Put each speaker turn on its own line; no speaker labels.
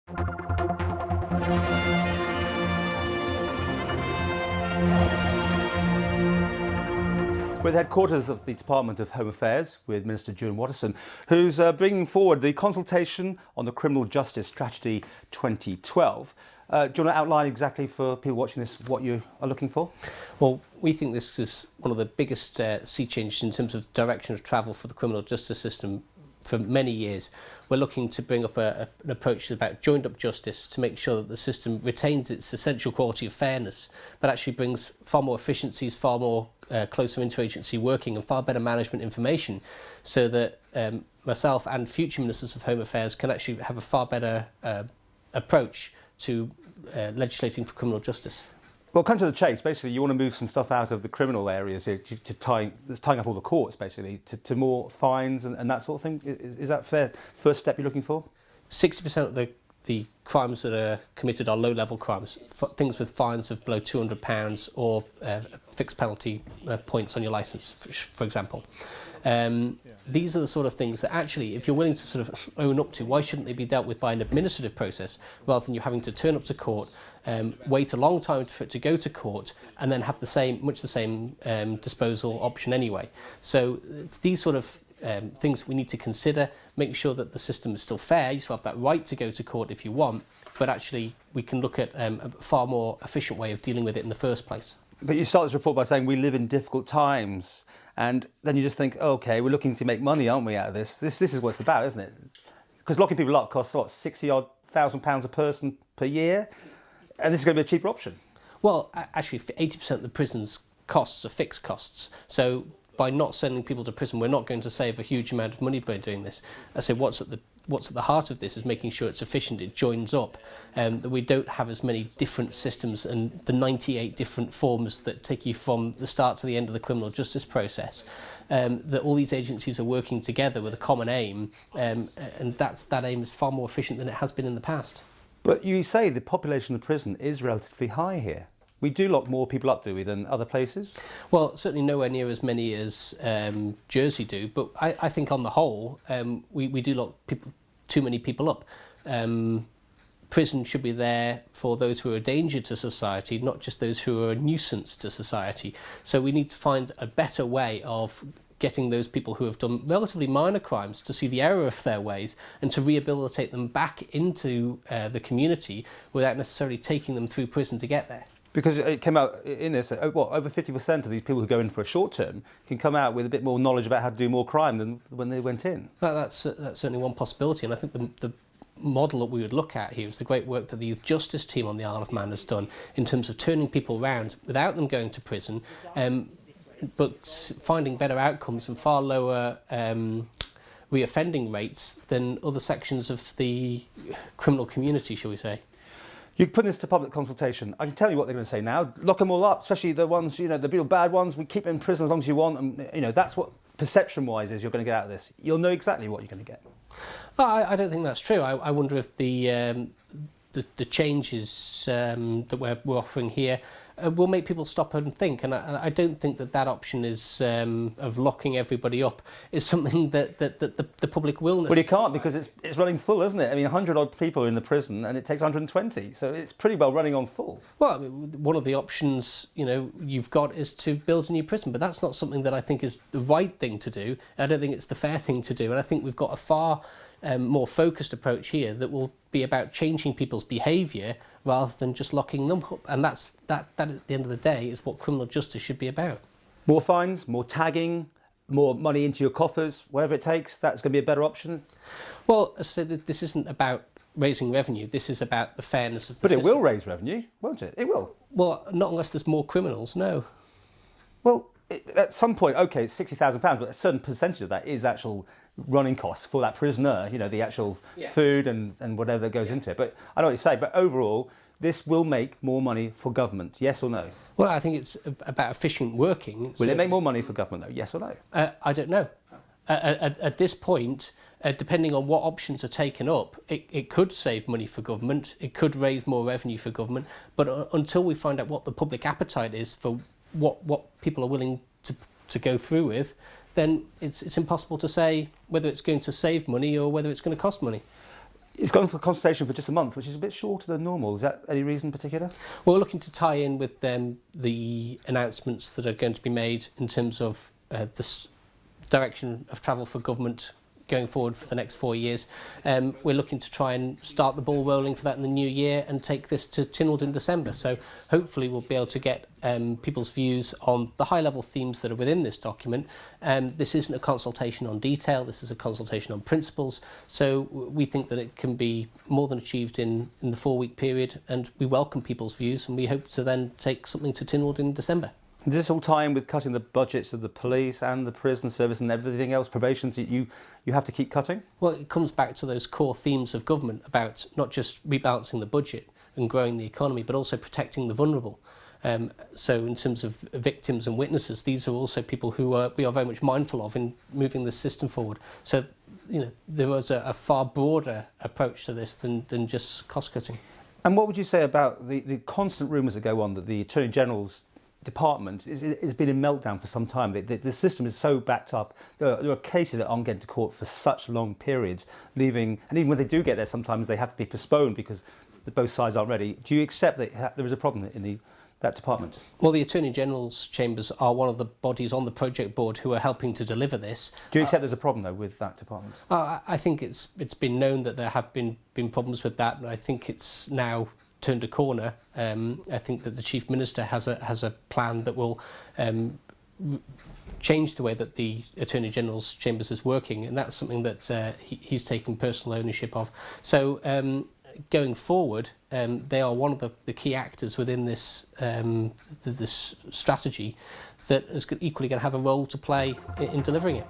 We're at the headquarters of the Department of Home Affairs with Minister Juan Watterson, who's bringing forward the consultation on the Criminal Justice Strategy 2012. Do you want to outline exactly for people watching this what you are looking for?
Well, we think this is one of the biggest sea changes in terms of direction of travel for the criminal justice system for many years. We're looking to bring up an approach about joined up justice to make sure that the system retains its essential quality of fairness, but actually brings far more efficiencies, far more closer interagency working and far better management information, so that myself and future Ministers of Home Affairs can actually have a far better approach to legislating for criminal justice.
Well, come to the chase. Basically, you want to move some stuff out of the criminal areas here to tying up all the courts, basically, to more fines and that sort of thing. Is that fair? First step you're looking for?
60% of the crimes that are committed are low-level crimes, things with fines of below £200 or fixed penalty points on your licence, for example. These are the sort of things that actually, if you're willing to sort of own up to, why shouldn't they be dealt with by an administrative process rather than you having to turn up to court, wait a long time for it to go to court, and then have much the same disposal option anyway. So it's these sort of things we need to consider, make sure that the system is still fair. You still have that right to go to court if you want, but actually we can look at a far more efficient way of dealing with it in the first place.
But you start this report by saying we live in difficult times, and then you just think, okay, we're looking to make money, aren't we, out of this? This is what it's about, isn't it? Because locking people up costs, what, £60,000 a person per year? And this is going to be a cheaper option.
Well, actually, 80% of the prison's costs are fixed costs. So by not sending people to prison, we're not going to save a huge amount of money by doing this. I say what's at the heart of this is making sure it's efficient, it joins up, that we don't have as many different systems and the 98 different forms that take you from the start to the end of the criminal justice process, that all these agencies are working together with a common aim, and that aim is far more efficient than it has been in the past.
But you say the population of the prison is relatively high here. We do lock more people up, do we, than other places? Well,
certainly nowhere near as many as Jersey do, but I think on the whole, we do lock too many people up. Prison should be there for those who are a danger to society, not just those who are a nuisance to society. So we need to find a better way of getting those people who have done relatively minor crimes to see the error of their ways and to rehabilitate them back into the community without necessarily taking them through prison to get there.
Because it came out in this, over 50% of these people who go in for a short term can come out with a bit more knowledge about how to do more crime than when they went in.
That's certainly one possibility, and I think the model that we would look at here is the great work that the Youth Justice team on the Isle of Man has done in terms of turning people around without them going to prison, but finding better outcomes and far lower reoffending rates than other sections of the criminal community, shall we say.
You put this to public consultation. I can tell you what they're going to say now. Lock them all up, especially the ones, the real bad ones. We keep them in prison as long as you want. And, that's what perception-wise is you're going to get out of this. You'll know exactly what you're going to get.
I don't think that's true. I wonder if the changes that we're offering here will make people stop and think, and I don't think that option is of locking everybody up is something that the public will.
Well, you can't, because it's running full, isn't it? I mean, 100 odd people are in the prison, and it takes 120, so it's pretty well running on full.
Well, I mean, one of the options you've got is to build a new prison, but that's not something that I think is the right thing to do. I don't think it's the fair thing to do, and I think we've got a far more focused approach here that will be about changing people's behaviour rather than just locking them up. And that at the end of the day is what criminal justice should be about.
More fines, more tagging, more money into your coffers, whatever it takes, that's going to be a better option?
Well, as I said, this isn't about raising revenue, this is about the fairness of the system.
But it will raise revenue, won't it? It will.
Well, not unless there's more criminals, no.
Well, at some point, OK, it's £60,000, but a certain percentage of that is actual running costs for that prisoner, the actual food and whatever that goes into it. But I know what you say, but overall, this will make more money for government, yes or no?
Well, I think it's about efficient working.
Will it make more money for government, though, yes or no?
I don't know. At this point, depending on what options are taken up, it could save money for government, it could raise more revenue for government, but until we find out what the public appetite is for what people are willing to go through with, then it's impossible to say whether it's going to save money or whether it's going to cost money.
It's gone for consultation for just a month, which is a bit shorter than normal. Is that any reason in particular?
Well, we're looking to tie in with the announcements that are going to be made in terms of the direction of travel for government going forward for the next 4 years. We're looking to try and start the ball rolling for that in the new year and take this to Tynwald in December. So hopefully we'll be able to get people's views on the high-level themes that are within this document. This isn't a consultation on detail, this is a consultation on principles. So we think that it can be more than achieved in the 4-week period, and we welcome people's views, and we hope to then take something to Tynwald in December.
Does this all tie in with cutting the budgets of the police and the prison service and everything else, probation, that you have to keep cutting?
Well, it comes back to those core themes of government about not just rebalancing the budget and growing the economy, but also protecting the vulnerable. So in terms of victims and witnesses, these are also people who we are very much mindful of in moving the system forward. So, there was a far broader approach to this than just cost cutting.
And what would you say about the constant rumours that go on that the Attorney General's department has been in meltdown for some time? The system is so backed up. There are cases that aren't getting to court for such long periods, and even when they do get there, sometimes they have to be postponed because both sides aren't ready. Do you accept that there is a problem in that department?
Well, the Attorney General's chambers are one of the bodies on the project board who are helping to deliver this.
Do you accept there's a problem, though, with that department?
I think it's been known that there have been problems with that, and I think it's now turned a corner. I think that the Chief Minister has a plan that will change the way that the Attorney General's chambers is working, and that's something that he's taken personal ownership of. So going forward, they are one of the key actors within this this strategy that is equally going to have a role to play in delivering it.